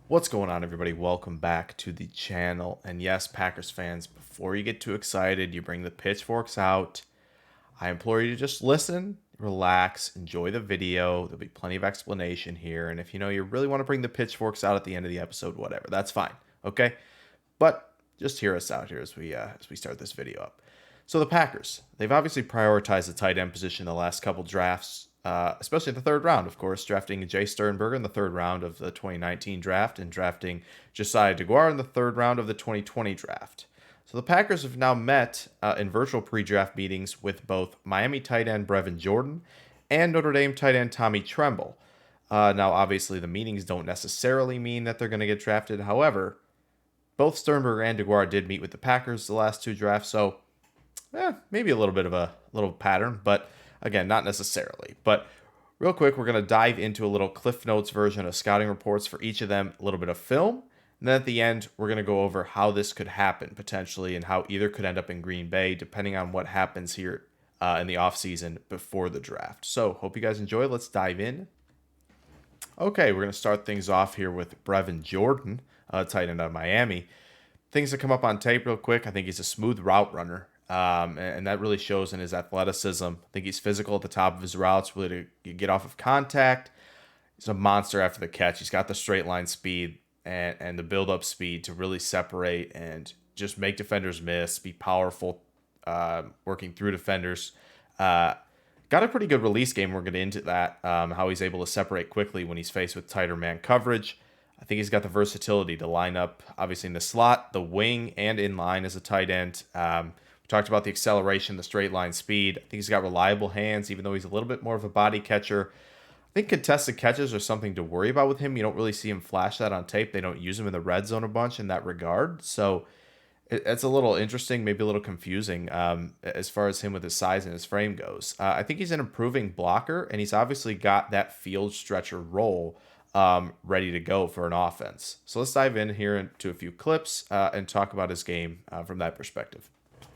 What's going on, everybody? Welcome back to the channel. And yes, Packers fans, before you get too excited, you bring the pitchforks out. I implore you to just listen, relax, enjoy the video. There'll be plenty of explanation here. And if you really want to bring the pitchforks out at the end of the episode, whatever, that's fine. Okay? But just hear us out here as we start this video up. So the Packers, they've obviously prioritized the tight end position in the last couple drafts, especially the third round, of course, drafting Jay Sternberger in the third round of the 2019 draft and drafting Josiah DeGuara in the third round of the 2020 draft. So the Packers have now met in virtual pre-draft meetings with both Miami tight end Brevin Jordan and Notre Dame tight end Tommy Tremble. Now, obviously, the meetings don't necessarily mean that they're going to get drafted. However, both Sternberger and DeGuara did meet with the Packers the last two drafts, so maybe a little bit of a little pattern, but again, not necessarily. But real quick, we're going to dive into a little Cliff Notes version of scouting reports for each of them, a little bit of film. And then at the end, we're going to go over how this could happen potentially and how either could end up in Green Bay, depending on what happens here in the offseason before the draft. So hope you guys enjoy. Let's dive in. Okay, we're going to start things off here with Brevin Jordan, tight end out of Miami. Things that come up on tape real quick. I think he's a smooth route runner. And that really shows in his athleticism. I think he's physical at the top of his routes, really to get off of contact. He's a monster after the catch. He's got the straight line speed and the build-up speed to really separate and just make defenders miss, be powerful, working through defenders. Got a pretty good release game. We're going to get into that, how he's able to separate quickly when he's faced with tighter man coverage. I think he's got the versatility to line up, obviously, in the slot, the wing, and in line as a tight end. Talked about the acceleration, the straight line speed. I think he's got reliable hands, even though he's a little bit more of a body catcher. I think contested catches are something to worry about with him. You don't really see him flash that on tape. They don't use him in the red zone a bunch in that regard. So it's a little interesting, maybe a little confusing as far as him with his size and his frame goes. I think he's an improving blocker, and he's obviously got that field stretcher role ready to go for an offense. So let's dive in here into a few clips and talk about his game from that perspective.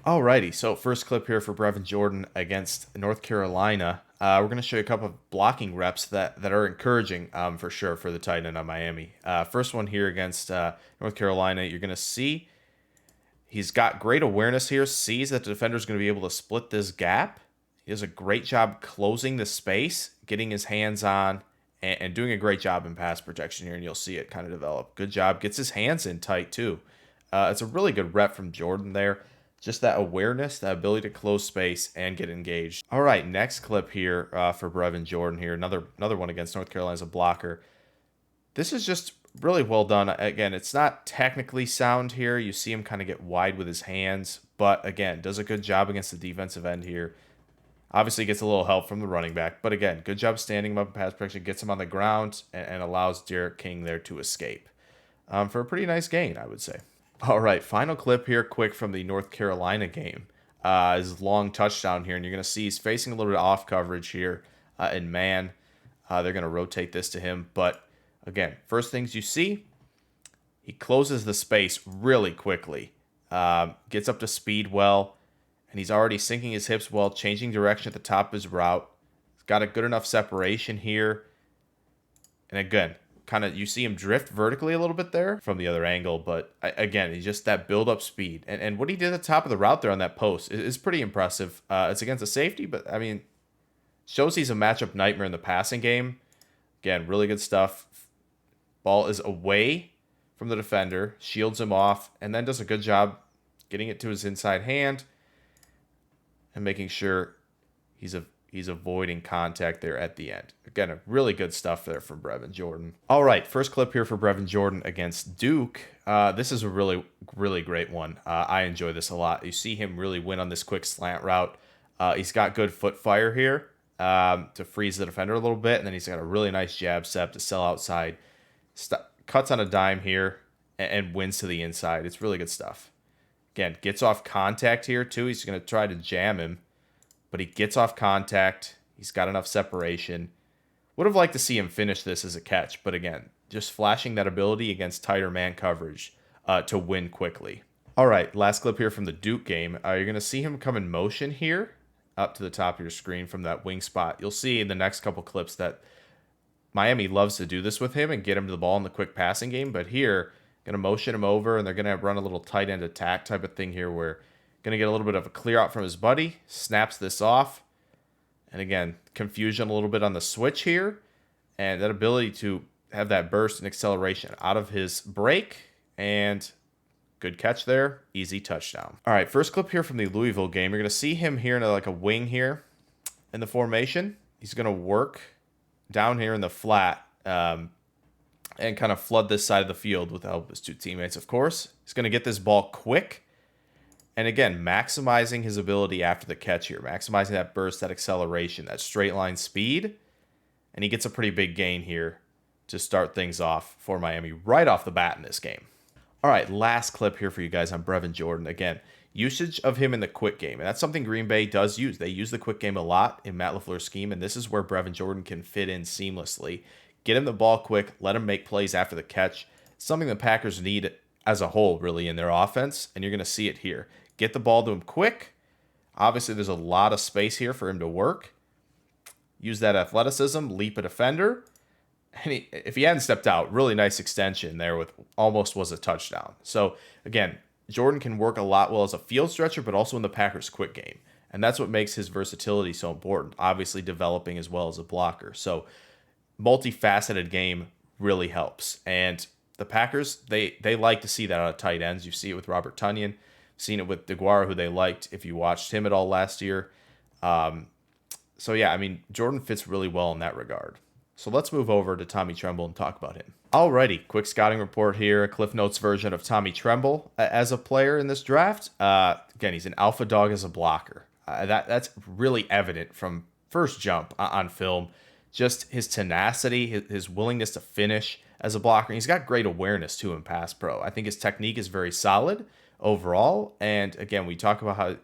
Alrighty, so first clip here for Brevin Jordan against North Carolina. We're going to show you a couple of blocking reps that are encouraging for sure for the tight end on Miami. First one here against North Carolina, you're going to see he's got great awareness here, sees that the defender is going to be able to split this gap. He does a great job closing the space, getting his hands on, and doing a great job in pass protection here, and you'll see it kind of develop. Good job. Gets his hands in tight, too. It's a really good rep from Jordan there. Just that awareness, that ability to close space and get engaged. All right, next clip here for Brevin Jordan here. Another one against North Carolina as a blocker. This is just really well done. Again, it's not technically sound here. You see him kind of get wide with his hands. But again, does a good job against the defensive end here. Obviously gets a little help from the running back. But again, good job standing him up in pass protection. Gets him on the ground and allows Derek King there to escape. For a pretty nice gain, I would say. All right, final clip here, quick from the North Carolina game. His long touchdown here, and you're going to see he's facing a little bit of off coverage here in man. They're going to rotate this to him. But again, first things you see, he closes the space really quickly, gets up to speed well, and he's already sinking his hips well, changing direction at the top of his route. He's got a good enough separation here. And again, kind of you see him drift vertically a little bit there from the other angle, but again, he's just that build up speed and what he did at the top of the route there on that post is pretty impressive. It's against a safety, but I mean, shows he's a matchup nightmare in the passing game. Again, really good stuff. Ball is away from the defender, shields him off, and then does a good job getting it to his inside hand and making sure he's avoiding contact there at the end. Again, a really good stuff there from Brevin Jordan. All right, first clip here for Brevin Jordan against Duke. This is a really, really great one. I enjoy this a lot. You see him really win on this quick slant route. He's got good foot fire here to freeze the defender a little bit, and then he's got a really nice jab step to sell outside. Cuts on a dime here and wins to the inside. It's really good stuff. Again, gets off contact here too. He's going to try to jam him, but he gets off contact. He's got enough separation. Would have liked to see him finish this as a catch, but again, just flashing that ability against tighter man coverage to win quickly. All right, last clip here from the Duke game. You're going to see him come in motion here up to the top of your screen from that wing spot. You'll see in the next couple clips that Miami loves to do this with him and get him to the ball in the quick passing game. But here, going to motion him over, and they're going to run a little tight end attack type of thing here where going to get a little bit of a clear out from his buddy, snaps this off. And again, confusion a little bit on the switch here. And that ability to have that burst and acceleration out of his break. And good catch there. Easy touchdown. All right, first clip here from the Louisville game. You're going to see him here in like a wing here in the formation. He's going to work down here in the flat and kind of flood this side of the field with the help of his two teammates, of course. He's going to get this ball quick. And again, maximizing his ability after the catch here. Maximizing that burst, that acceleration, that straight line speed. And he gets a pretty big gain here to start things off for Miami right off the bat in this game. All right, last clip here for you guys on Brevin Jordan. Again, usage of him in the quick game. And that's something Green Bay does use. They use the quick game a lot in Matt LaFleur's scheme. And this is where Brevin Jordan can fit in seamlessly. Get him the ball quick. Let him make plays after the catch. Something the Packers need as a whole, really, in their offense. And you're going to see it here. Get the ball to him quick. Obviously, there's a lot of space here for him to work. Use that athleticism, leap a defender. And if he hadn't stepped out, really nice extension there with almost was a touchdown. So, again, Jordan can work a lot well as a field stretcher, but also in the Packers' quick game. And that's what makes his versatility so important, obviously developing as well as a blocker. So, multifaceted game really helps. And the Packers, they like to see that out of tight ends. You see it with Robert Tonyan. Seen it with DeGuara, who they liked if you watched him at all last year. So, yeah, I mean, Jordan fits really well in that regard. So let's move over to Tommy Tremble and talk about him. Alrighty, quick scouting report here, a Cliff Notes version of Tommy Tremble as a player in this draft. Again, he's an alpha dog as a blocker. That's really evident from first jump on film. Just his tenacity, his willingness to finish as a blocker. And he's got great awareness, too, in pass pro. I think his technique is very solid overall. And, again, we talk about how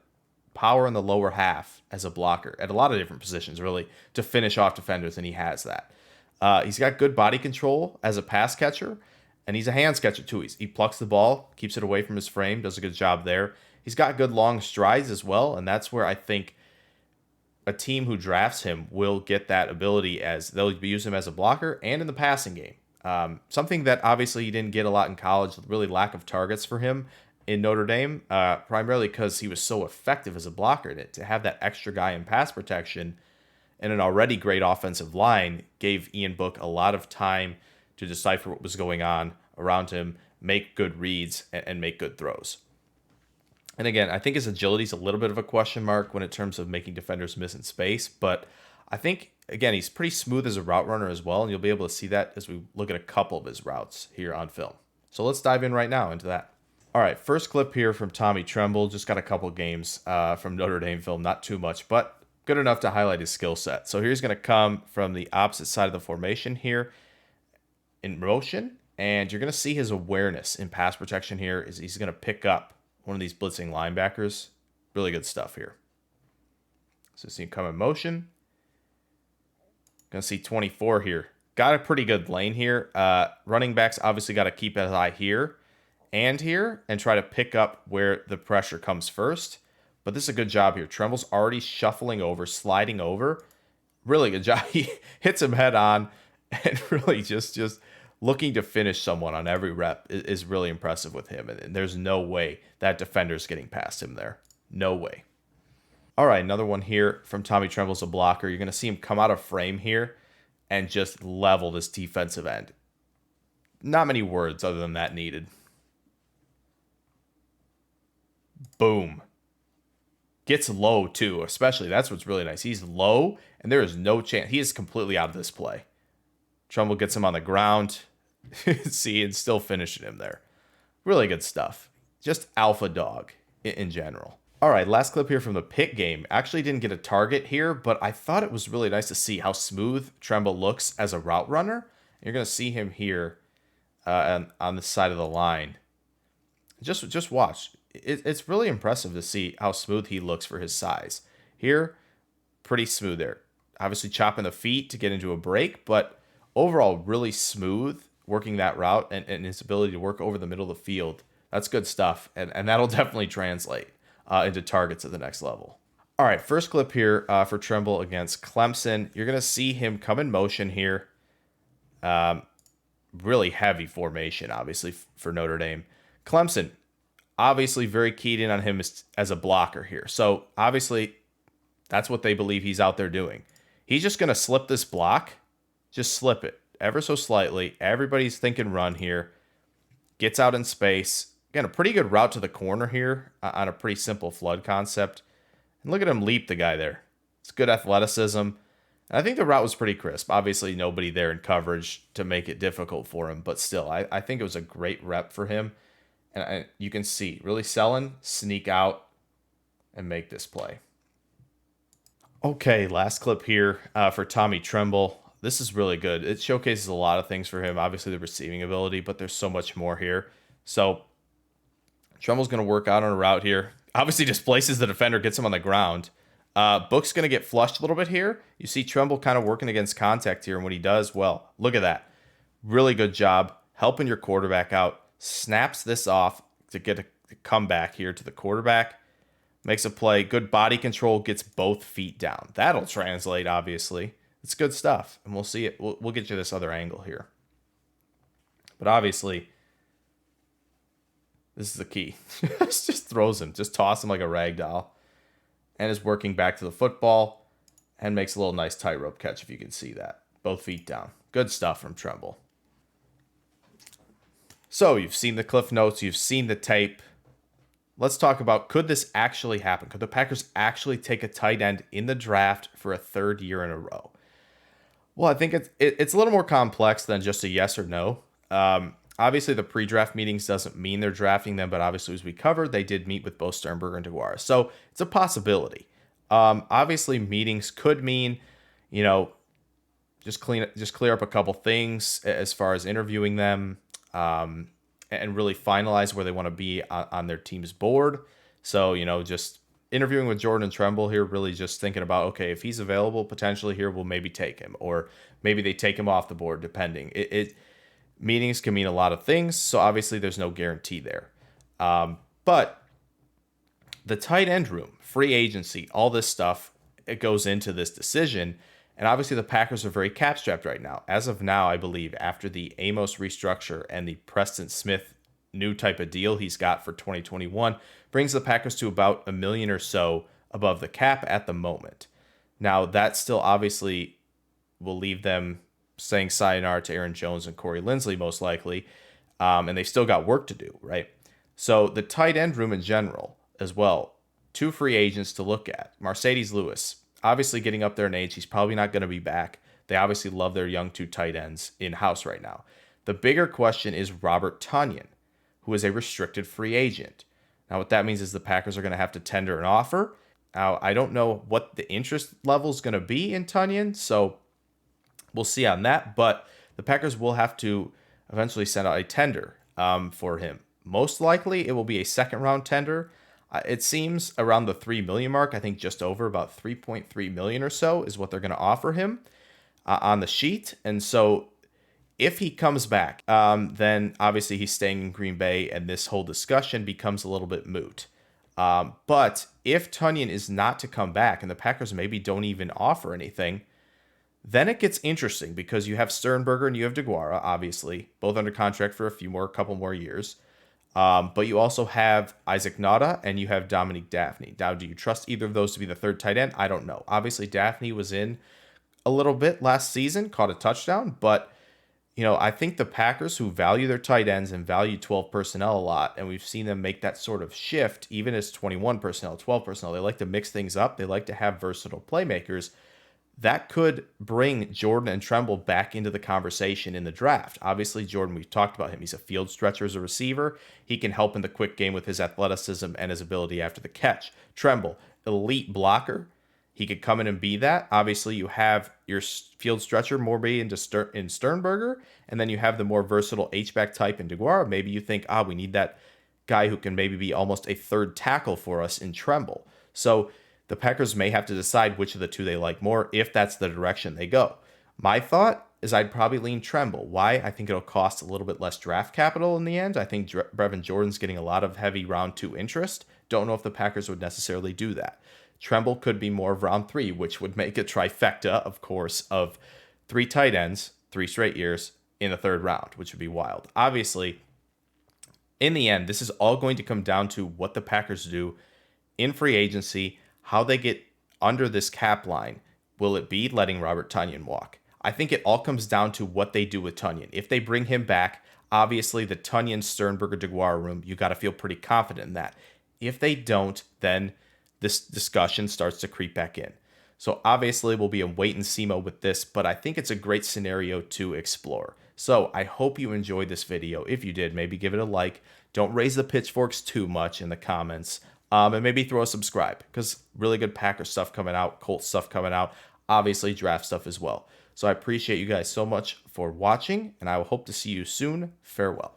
power in the lower half as a blocker at a lot of different positions, really, to finish off defenders, and he has that. He's got good body control as a pass catcher, and he's a hands catcher too. He plucks the ball, keeps it away from his frame, does a good job there. He's got good long strides as well, and that's where I think a team who drafts him will get that ability as they'll use him as a blocker and in the passing game. Something that obviously he didn't get a lot in college, really lack of targets for him in Notre Dame, primarily because he was so effective as a blocker. To have that extra guy in pass protection and an already great offensive line gave Ian Book a lot of time to decipher what was going on around him, make good reads, and make good throws. And again, I think his agility is a little bit of a question mark when in terms of making defenders miss in space, but I think, again, he's pretty smooth as a route runner as well, and you'll be able to see that as we look at a couple of his routes here on film. So let's dive in right now into that. All right, first clip here from Tommy Tremble. Just got a couple games from Notre Dame film, not too much, but good enough to highlight his skill set. So here's going to come from the opposite side of the formation here in motion, and you're going to see his awareness in pass protection here is he's going to pick up one of these blitzing linebackers. Really good stuff here. So see him come in motion. Going to see 24 here. Got a pretty good lane here. Running backs obviously got to keep his eye here and try to pick up where the pressure comes first. But this is a good job here. Tremble's already shuffling over, sliding over. Really good job. He hits him head on and really just looking to finish someone on every rep is really impressive with him. And there's no way that defender's getting past him there. No way. All right, another one here from Tommy Tremble's a blocker. You're going to see him come out of frame here and just level this defensive end. Not many words other than that needed. Boom. Gets low, too, especially. That's what's really nice. He's low, and there is no chance. He is completely out of this play. Tremble gets him on the ground. See, and still finishing him there. Really good stuff. Just alpha dog in general. All right, last clip here from the Pitt game. Actually didn't get a target here, but I thought it was really nice to see how smooth Tremble looks as a route runner. You're going to see him here on the side of the line. Just watch. It's really impressive to see how smooth he looks for his size. Here, pretty smooth there. Obviously chopping the feet to get into a break, but overall really smooth working that route and his ability to work over the middle of the field. That's good stuff, and that'll definitely translate into targets at the next level. All right, first clip here for Tremble against Clemson. You're going to see him come in motion here. Really heavy formation, obviously, for Notre Dame. Clemson, obviously very keyed in on him as a blocker here. So obviously that's what they believe he's out there doing. He's just going to slip this block, just slip it ever so slightly. Everybody's thinking run here. Gets out in space. Again, a pretty good route to the corner here on a pretty simple flood concept. And look at him leap the guy there. It's good athleticism. And I think the route was pretty crisp. Obviously, nobody there in coverage to make it difficult for him. But still, I think it was a great rep for him. And you can see, really selling, sneak out, and make this play. Okay, last clip here for Tommy Tremble. This is really good. It showcases a lot of things for him. Obviously, the receiving ability, but there's so much more here. So Tremble's going to work out on a route here. Obviously, displaces the defender, gets him on the ground. Book's going to get flushed a little bit here. You see Tremble kind of working against contact here, and when he does, well, look at that. Really good job helping your quarterback out. Snaps this off to get a comeback here to the quarterback. Makes a play. Good body control. Gets both feet down. That'll translate, obviously. It's good stuff. And we'll see it. We'll get you this other angle here. But obviously, this is the key. Just throws him. Just toss him like a rag doll. And is working back to the football. And makes a little nice tightrope catch, if you can see that. Both feet down. Good stuff from Tremble. So, you've seen the cliff notes. You've seen the tape. Let's talk about, could this actually happen? Could the Packers actually take a tight end in the draft for a third year in a row? Well, I think it's a little more complex than just a yes or no. Obviously, the pre-draft meetings doesn't mean they're drafting them, but obviously, as we covered, they did meet with both Sternberger and DeGuara. So it's a possibility. Obviously, meetings could mean, just clear up a couple things as far as interviewing them. And really finalize where they want to be on their team's board. So, just interviewing with Jordan and Tremble here, really just thinking about, okay, if he's available potentially here, we'll maybe take him. Or maybe they take him off the board, depending. Meetings can mean a lot of things, so obviously there's no guarantee there. But the tight end room, free agency, all this stuff, it goes into this decision. And obviously the Packers are very cap-strapped right now. As of now, I believe, after the Amos restructure and the Preston Smith new type of deal he's got for 2021, brings the Packers to about $1 million or so above the cap at the moment. Now, that still obviously will leave them saying sayonara to Aaron Jones and Corey Linsley, most likely. And they've still got work to do, right? So the tight end room in general as well, 2 free agents to look at. Mercedes Lewis, obviously getting up there in age. He's probably not going to be back. They obviously love their young 2 tight ends in-house right now. The bigger question is Robert Tonyan, who is a restricted free agent. Now, what that means is the Packers are going to have to tender an offer. Now, I don't know what the interest level is going to be in Tonyan, so we'll see on that. But the Packers will have to eventually send out a tender for him. Most likely, it will be a second-round tender. It seems around the $3 million mark. I think just over about $3.3 million or so is what they're going to offer him on the sheet. And so if he comes back, then obviously he's staying in Green Bay and this whole discussion becomes a little bit moot. But if Tonyan is not to come back and the Packers maybe don't even offer anything, then it gets interesting because you have Sternberger and you have DeGuara, obviously, both under contract for a couple more years. But you also have Isaac Nauta and you have Dominique Daphne. Now, do you trust either of those to be the third tight end? I don't know. Obviously, Daphne was in a little bit last season, caught a touchdown. But, I think the Packers, who value their tight ends and value 12 personnel a lot, and we've seen them make that sort of shift, even as 21 personnel, 12 personnel, they like to mix things up. They like to have versatile playmakers. That could bring Jordan and Tremble back into the conversation in the draft. Obviously, Jordan, we've talked about him. He's a field stretcher as a receiver. He can help in the quick game with his athleticism and his ability after the catch. Tremble, elite blocker. He could come in and be that. Obviously, you have your field stretcher more be in Sternberger, and then you have the more versatile H-back type in DeGuara. Maybe you think, we need that guy who can maybe be almost a third tackle for us in Tremble. So the Packers may have to decide which of the 2 they like more if that's the direction they go. My thought is I'd probably lean Tremble. Why? I think it'll cost a little bit less draft capital in the end. I think Brevin Jordan's getting a lot of heavy round 2 interest. Don't know if the Packers would necessarily do that. Tremble could be more of round 3, which would make a trifecta, of course, of 3 tight ends, 3 straight years in the third round, which would be wild. Obviously, in the end, this is all going to come down to what the Packers do in free agency, how they get under this cap line. Will it be letting Robert Tonyan walk? I think it all comes down to what they do with Tonyan. If they bring him back, obviously the Tonyan, Sternberger, DeGuara room, you got to feel pretty confident in that. If they don't, then this discussion starts to creep back in. So obviously we'll be in wait and see mode with this, but I think it's a great scenario to explore. So I hope you enjoyed this video. If you did, maybe give it a like. Don't raise the pitchforks too much in the comments. And maybe throw a subscribe, because really good Packer stuff coming out, Colts stuff coming out, obviously draft stuff as well. So I appreciate you guys so much for watching, and I will hope to see you soon. Farewell.